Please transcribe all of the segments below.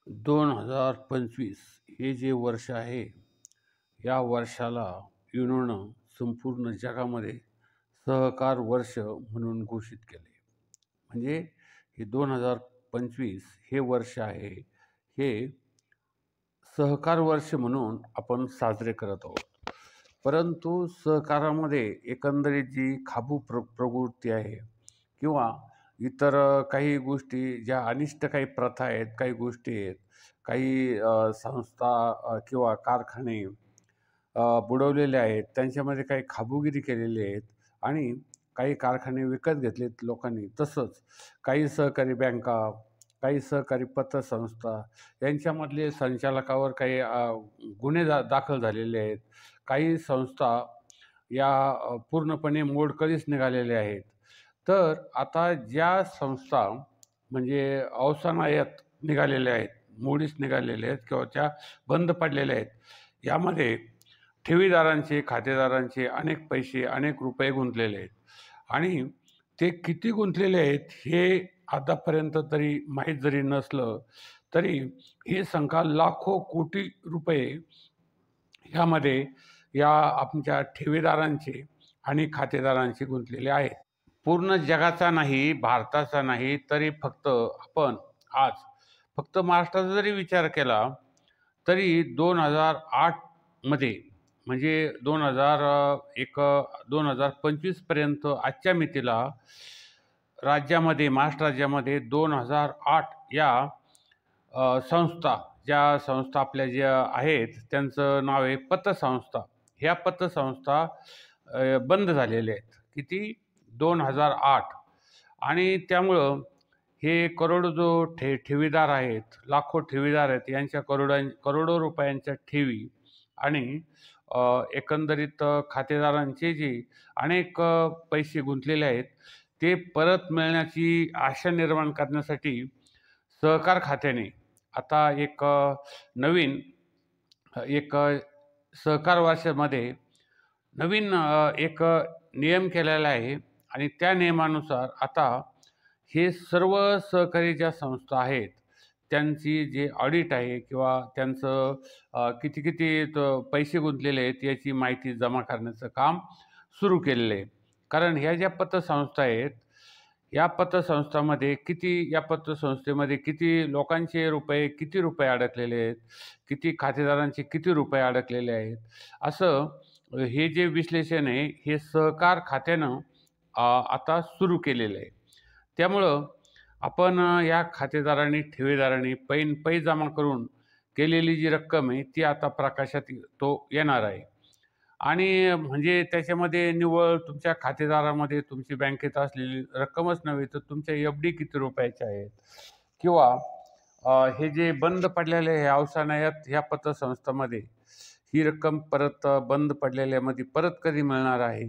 2025 हे जे वर्ष आहे, या वर्षाला युनोनं संपूर्ण जगामध्ये सहकार वर्ष म्हणून घोषित केले. म्हणजे हे 2025 हे वर्ष आहे, हे सहकार वर्ष म्हणून आपण साजरे करत आहोत. परंतु सहकारामध्ये एकंदरीत जी खाबू प्रवृत्ती आहे किंवा इतर काही गोष्टी ज्या अनिष्ट काही प्रथा आहेत, काही गोष्टी आहेत, काही संस्था किंवा कारखाने बुडवलेले आहेत, त्यांच्यामध्ये काही खाबूगिरी केलेली आहेत आणि काही कारखाने विकत घेतलेत लोकांनी. तसंच काही सहकारी बँका, काही सहकारी पतसंस्था यांच्यामधले संचालकावर काही गुन्हे दाखल झालेले आहेत. काही संस्था या पूर्णपणे मोडकळीस निघालेल्या आहेत. तर आता ज्या संस्था म्हणजे अवसानायत निघालेल्या आहेत, मोडीस निघालेल्या आहेत किंवा त्या बंद पडलेल्या आहेत, यामध्ये ठेवीदारांचे, खातेदारांचे अनेक पैसे, अनेक रुपये गुंतलेले आहेत आणि ते किती गुंतलेले आहेत हे आतापर्यंत तरी माहीत जरी नसलं तरी हे संख्या लाखो कोटी रुपये ह्यामध्ये या आमच्या ठेवीदारांचे आणि खातेदारांचे गुंतलेले आहेत. पूर्ण जगाचा नाही, भारताचा नाही, तरी फक्त आपण आज फक्त महाराष्ट्राचा जरी विचार केला तरी 2008 मध्ये म्हणजे 2025 पर्यंत आजच्या मितीला राज्यामध्ये, महाराष्ट्र राज्यामध्ये 2008 या संस्था, ज्या संस्था आपल्या ज्या आहेत त्यांचं नाव आहे पतसंस्था. ह्या पतसंस्था बंद झालेल्या आहेत. किती? 2008. आणि त्यामुळं हे करोडो जो ठेवीदार आहेत, लाखो ठेवीदार आहेत, यांच्या करोडो रुपयांच्या ठेवी आणि एकंदरीत खातेदारांचे जे अनेक पैसे गुंतलेले आहेत, ते परत मिळण्याची आशा निर्माण करण्यासाठी सहकार खात्याने आता नवीन एक सहकार वर्षामध्ये नवीन एक नियम केलेला आहे आणि त्या नियमानुसार आता हे सर्व सहकारी ज्या संस्था आहेत त्यांची जे ऑडिट आहे किंवा त्यांचं किती किती पैसे गुंतलेले आहेत याची माहिती जमा करण्याचं काम सुरू केलेलं आहे. कारण ह्या ज्या पतसंस्था आहेत, या पतसंस्थेमध्ये किती लोकांचे रुपये, किती रुपये अडकलेले आहेत, किती खातेदारांचे किती रुपये अडकलेले आहेत, असं हे जे विश्लेषण आहे हे सहकार खात्यानं आता सुरू केलेलं आहे. त्यामुळं आपण या खातेदारांनी, ठेवीदारांनी पै जमा करून केलेली जी रक्कम आहे ती आता प्रकाशात येणार आहे. आणि म्हणजे त्याच्यामध्ये निव्वळ तुमच्या खातेदारामध्ये तुमची बँकेत असलेली रक्कमच नव्हे तर तुमच्या एफ-डी किती रुपयाच्या आहेत किंवा हे जे बंद पडलेले हे अवसानायत ह्या पतसंस्थांमध्ये ही रक्कम परत बंद पडलेल्यामध्ये परत कधी मिळणार आहे,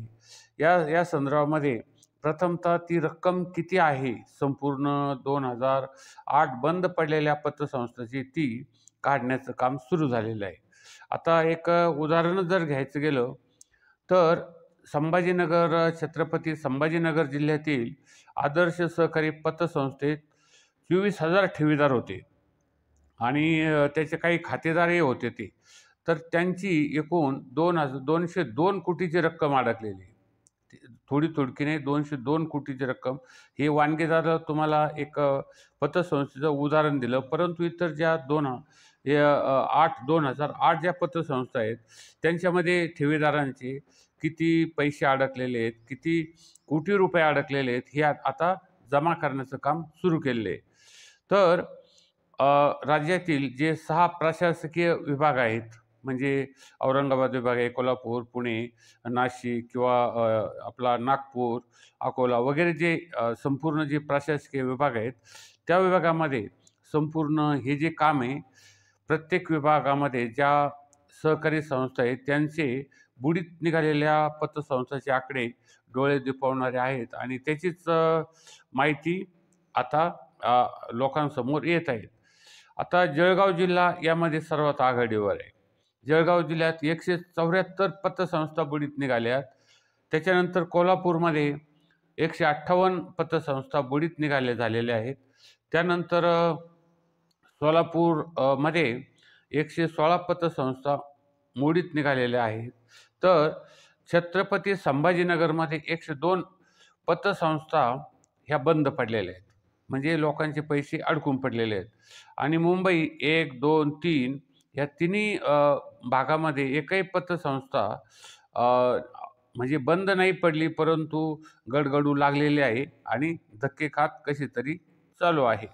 या संदर्भामध्ये प्रथमतः ती रक्कम किती आहे संपूर्ण 2008 बंद पडलेल्या पतसंस्थेची ती काढण्याचं काम सुरू झालेलं आहे. आता एक उदाहरण जर घ्यायचं गेलं तर छत्रपती संभाजीनगर जिल्ह्यातील आदर्श सहकारी पतसंस्थेत 24,000 ठेवीदार होते आणि त्याचे काही खातेदारही होते ते. तर त्यांची एकूण 202 कोटीची रक्कम अडकलेली. थोडी नाही, 202 कोटीची रक्कम. हे वानगेदार तुम्हाला एक पतसंस्थेचं उदाहरण दिलं, परंतु इतर ज्या 2008 ज्या पतसंस्था आहेत त्यांच्यामध्ये ठेवीदारांचे किती पैसे अडकलेले आहेत, किती कोटी रुपये अडकलेले आहेत, हे आता जमा करण्याचं काम सुरू केलेलं आहे. तर राज्यातील जे 6 प्रशासकीय विभाग आहेत, म्हणजे औरंगाबाद विभाग आहे, कोल्हापूर, पुणे, नाशिक किंवा आपला नागपूर, अकोला वगैरे जे संपूर्ण जे प्रशासकीय विभाग आहेत, त्या विभागामध्ये संपूर्ण हे जे काम आहे, प्रत्येक विभागामध्ये ज्या सहकारी संस्था आहेत त्यांचे बुडीत निघालेल्या पतसंस्थांचे आकडे डोळे दिपवणारे आहेत आणि त्याचीच माहिती आता लोकांसमोर येत आहेत. आता जळगाव जिल्हा यामध्ये सर्वात आघाडीवर आहे. जळगाव जिल्ह्यात 174 पतसंस्था बुडीत निघाल्यात. त्याच्यानंतर कोल्हापूरमध्ये 158 पतसंस्था बुडीत झालेल्या आहेत. त्यानंतर सोलापूर मध्ये 116 पतसंस्था मोडीत निघालेल्या आहेत. तर छत्रपती संभाजीनगरमध्ये 102 पतसंस्था ह्या बंद पडलेल्या आहेत, म्हणजे लोकांचे पैसे अडकून पडलेले आहेत. आणि मुंबई 1, 2, 3 या तिन्ही भागामध्ये एकही पतसंस्था अ, म्हणजे बंद नाही पडली, परंतु गडगडू लागलेली आहे आणि धक्के खात कशी तरी चालू आहे.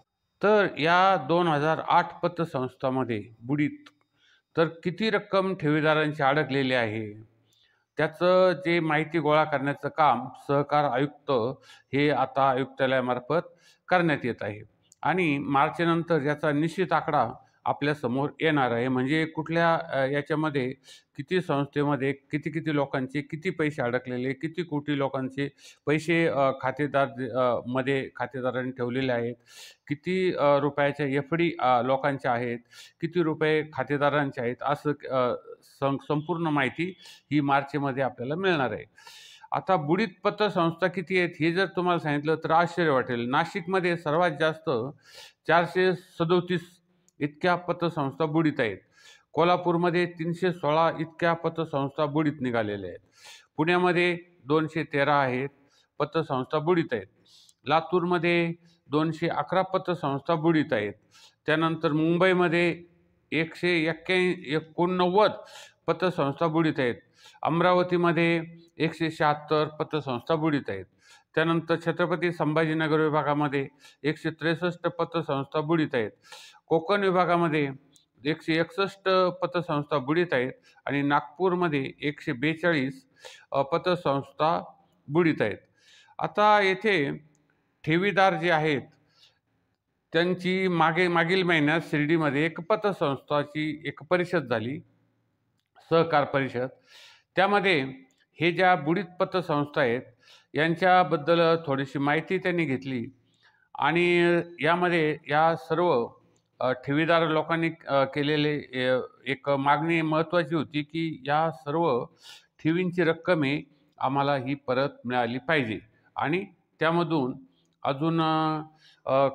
तर या 2008 पतसंस्थामध्ये बुडीत तर किती रक्कम ठेवीदारांची अडकलेली आहे, त्याचं जे माहिती गोळा करण्याचं काम सहकार आयुक्त हे आता आयुक्तालयामार्फत करण्यात येत आहे. आणि मार्चनंतर याचा निश्चित आकडा आपल्यासमोर येणार आहे. म्हणजे कुठल्या याच्यामध्ये किती संस्थेमध्ये किती लोकांचे किती पैसे अडकलेले, किती कोटी लोकांचे पैसे मध्ये खातेदारांनी ठेवलेले आहेत, किती रुपयाच्या एफ-डी लोकांच्या आहेत, किती रुपये खातेदारांचे आहेत, असं संपूर्ण माहिती ही मार्चमध्ये आपल्याला मिळणार आहे. आता बुडीत पतसंस्था किती आहेत हे जर तुम्हाला सांगितलं तर आश्चर्य वाटेल. नाशिकमध्ये सर्वात जास्त 437 इतक्या पतसंस्था बुडीत आहेत. कोल्हापूरमध्ये 316 इतक्या पतसंस्था बुडीत निघालेल्या आहेत. पुण्यामध्ये 213 आहेत पतसंस्था बुडीत आहेत. लातूरमध्ये 211 पतसंस्था बुडीत आहेत. त्यानंतर मुंबईमध्ये 189 पतसंस्था बुडीत आहेत. अमरावतीमध्ये 176 पतसंस्था बुडीत आहेत. त्यानंतर छत्रपती संभाजीनगर विभागामध्ये 163 पतसंस्था बुडीत आहेत. कोकण विभागामध्ये 161 पतसंस्था बुडीत आहेत आणि नागपूरमध्ये 142 पतसंस्था बुडीत आहेत. आता येथे ठेवीदार जे आहेत त्यांची मागील महिन्यात शिर्डीमध्ये एक पतसंस्थाची एक परिषद झाली, सहकार परिषद. त्यामध्ये हे ज्या बुडीत पतसंस्था आहेत यांच्याबद्दल थोडीशी माहिती त्यांनी घेतली आणि यामध्ये या सर्व ठेवीदार लोकांनी केलेले एक मागणी महत्त्वाची होती की या सर्व ठेवींची रक्कम आम्हाला ही परत मिळाली पाहिजे आणि त्यामधून अजून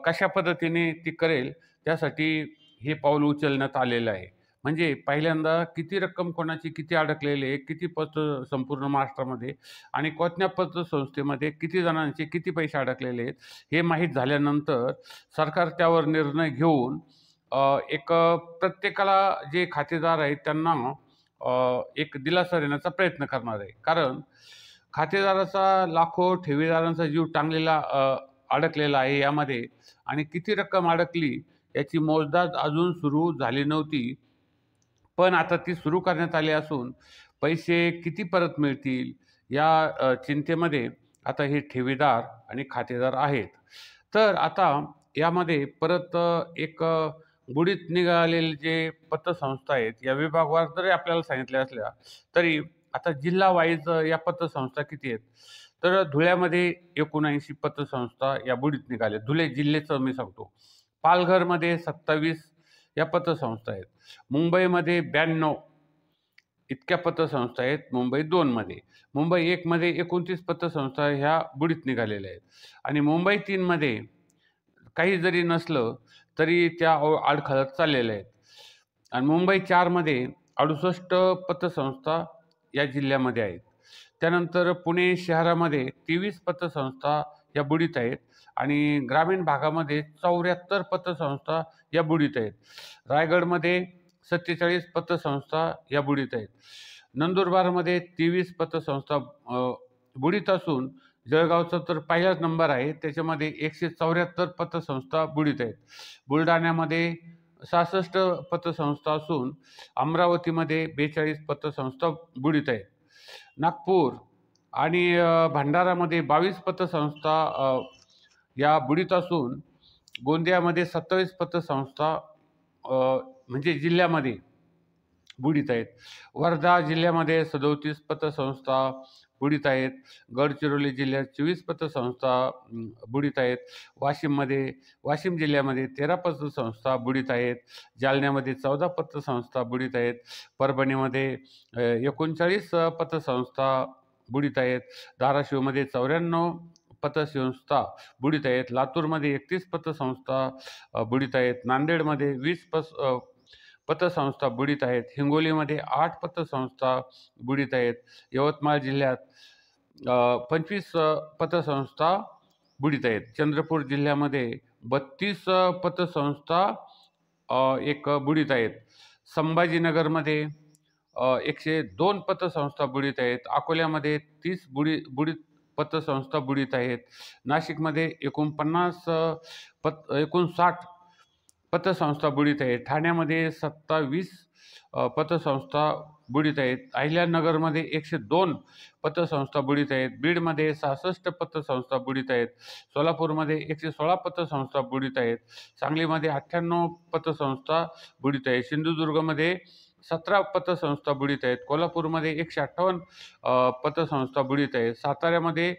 कशा पद्धतीने ती करेल त्यासाठी हे पाऊल उचलण्यात आलेलं आहे. म्हणजे पहिल्यांदा किती रक्कम कोणाची किती अडकलेली आहे, किती संपूर्ण महाराष्ट्रामध्ये आणि कोणत्या पतसंस्थेमध्ये किती जणांचे किती पैसे अडकलेले आहेत हे माहीत झाल्यानंतर सरकार त्यावर निर्णय घेऊन एक प्रत्येकाला जे खातेदार आहेत त्यांना एक दिलासा देण्याचा प्रयत्न करणार आहे. कारण खातेदाराचा लाखो ठेवीदारांचा जीव टांगलेला अडकलेला आहे यामध्ये आणि किती रक्कम अडकली याची मोजदाद अजून सुरू झाली नव्हती. पण आता ती सुरू करण्यात आली असून पैसे किती परत मिळतील या चिंतेमध्ये आता हे ठेवीदार आणि खातेदार आहेत. तर आता यामध्ये परत एक बुडीत निघालेले जे पतसंस्था आहेत या विभागवार जरी आपल्याला सांगितल्या असल्या तरी आता जिल्हा वाईज या पतसंस्था किती आहेत, तर धुळ्यामध्ये 79 पतसंस्था या बुडीत निघाल्या. धुळे जिल्ह्याचं मी सांगतो. पालघरमध्ये 27 या पतसंस्था आहेत. मुंबईमध्ये 92 इतक्या पतसंस्था आहेत मुंबई 2 मध्ये. मुंबई 1 मध्ये 29 पतसंस्था ह्या बुडीत निघालेल्या आहेत आणि मुंबई 3 मध्ये काही जरी नसलं तरी त्या अडखळत चाललेल्या आहेत आणि मुंबई 4 मध्ये 68 पतसंस्था या जिल्ह्यामध्ये आहेत. त्यानंतर पुणे शहरामध्ये 23 पतसंस्था या बुडीत आहेत आणि ग्रामीण भागामध्ये 74 पतसंस्था या बुडीत आहेत. रायगडमध्ये 47 पतसंस्था या बुडीत आहेत. नंदुरबारमध्ये 23 पतसंस्था बुडीत असून जळगावचा तर पहिलाच नंबर आहे, त्याच्यामध्ये 174 पतसंस्था बुडीत आहेत. बुलढाण्यामध्ये 66 पतसंस्था असून अमरावतीमध्ये 42 पतसंस्था बुडीत आहेत. नागपूर आणि भंडारामध्ये 22 पतसंस्था या बुडीत असून गोंदियामध्ये 27 पतसंस्था म्हणजे जिल्ह्यामध्ये बुडीत आहेत. वर्धा जिल्ह्यामध्ये 37 पतसंस्था बुडीत आहेत. गडचिरोली जिल्ह्यात 24 पतसंस्था बुडीत आहेत. वाशिम जिल्ह्यामध्ये 13 पतसंस्था बुडीत आहेत. जालन्यामध्ये 14 पतसंस्था बुडीत आहेत. परभणीमध्ये 39 पतसंस्था बुडीत आहेत. धाराशिवमध्ये 94 पतसंस्था बुडीत आहेत. लातूरमध्ये 31 पतसंस्था बुडीत आहेत. नांदेडमध्ये 20 पतसंस्था बुडीत आहेत. हिंगोलीमध्ये 8 पतसंस्था बुडीत आहेत. यवतमाळ जिल्ह्यात 25 पतसंस्था बुडीत आहेत. चंद्रपूर जिल्ह्यामध्ये 32 पतसंस्था बुडीत आहेत. संभाजीनगरमध्ये 102 पतसंस्था बुडीत आहेत. अकोल्यामध्ये 30 बुडीत पतसंस्था बुडीत आहेत. नाशिकमध्ये 59 पतसंस्था बुडीत आहेत. ठाण्यामध्ये 27 पतसंस्था बुडीत आहेत. अहिल्यानगरमध्ये 102 पतसंस्था बुडीत आहेत. बीडमध्ये 66 पतसंस्था बुडीत आहेत. सोलापूरमध्ये 116 पतसंस्था बुडीत आहेत. सांगलीमध्ये 98 पतसंस्था बुडीत आहेत. सिंधुदुर्गमध्ये 17 पतसंस्था बुडीत आहेत. कोल्हापूरमध्ये 158 पतसंस्था बुडीत आहेत. साताऱ्यामध्ये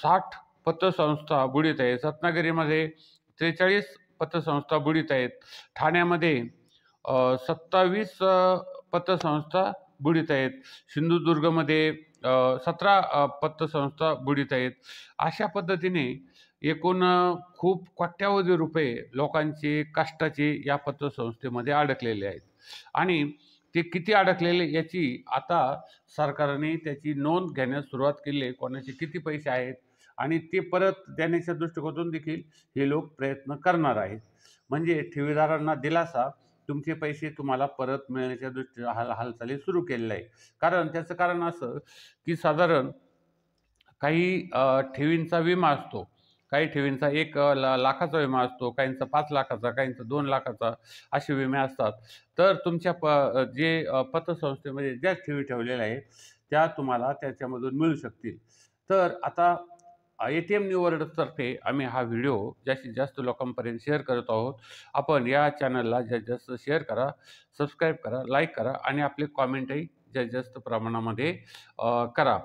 60 पतसंस्था बुडीत आहेत. रत्नागिरीमध्ये 43 पतसंस्था बुडीत आहेत. ठाण्यामध्ये 27 पतसंस्था बुडीत आहेत. सिंधुदुर्गमध्ये 17 पतसंस्था बुडीत आहेत. अशा पद्धतीने एकूण खूप कोट्यावधी रुपये लोकांचे कष्टाचे या पतसंस्थेमध्ये अडकलेले आहेत आणि ते किती अडकलेले याची आता सरकारने त्याची नोंद घेण्यास सुरुवात केली आहे. कोणाचे किती पैसे आहेत आणि ते परत देण्याच्या दृष्टिकोनातून देखील हे लोक प्रयत्न करणार आहेत. म्हणजे ठेवीदारांना दिलासा, तुमचे पैसे तुम्हाला परत मिळण्याच्या दृष्टीने हालचाली सुरू केलेल्या आहे. त्याचं कारण असं की साधारण काही ठेवींचा विमा असतो, काही ठेवींचा 1 लाखाचा विमा असतो, काहींचा 5 लाखाचा, काहींचा 2 लाखाचा असे विमे असतात. तर तुमच्या पतसंस्थेमध्ये ज्या ठेवी ठेवलेल्या आहेत त्या तुम्हाला त्याच्यामधून मिळू शकतील. तर आता ATM न्यू वर्ल्डतर्फे आम्ही हा व्हिडिओ जास्तीत जास्त लोकांपर्यंत शेअर करत आहोत. आपण या चॅनलला जास्तीत जास्त शेअर करा, सबस्क्राईब करा, लाईक करा आणि आपले कॉमेंटही जास्तीत जास्त प्रमाणामध्ये करा.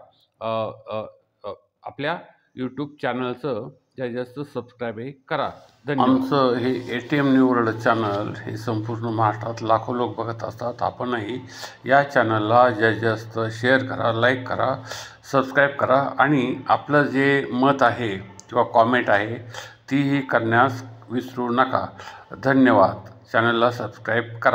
आपल्या यूट्यूब चॅनलचं जास्तीत जास्त सबस्क्राईबही करा. धन्यवाद. आमचं हे ATM न्यू वर्ल्ड चॅनल हे संपूर्ण महाराष्ट्रात लाखो लोक बघत असतात. आपणही या चॅनलला जास्तीत जास्त शेअर करा, लाईक करा, सबस्क्राईब करा आणि आपलं जे मत आहे किंवा कॉमेंट आहे तीही करण्यास विसरू नका. धन्यवाद. चॅनलला सबस्क्राईब करा.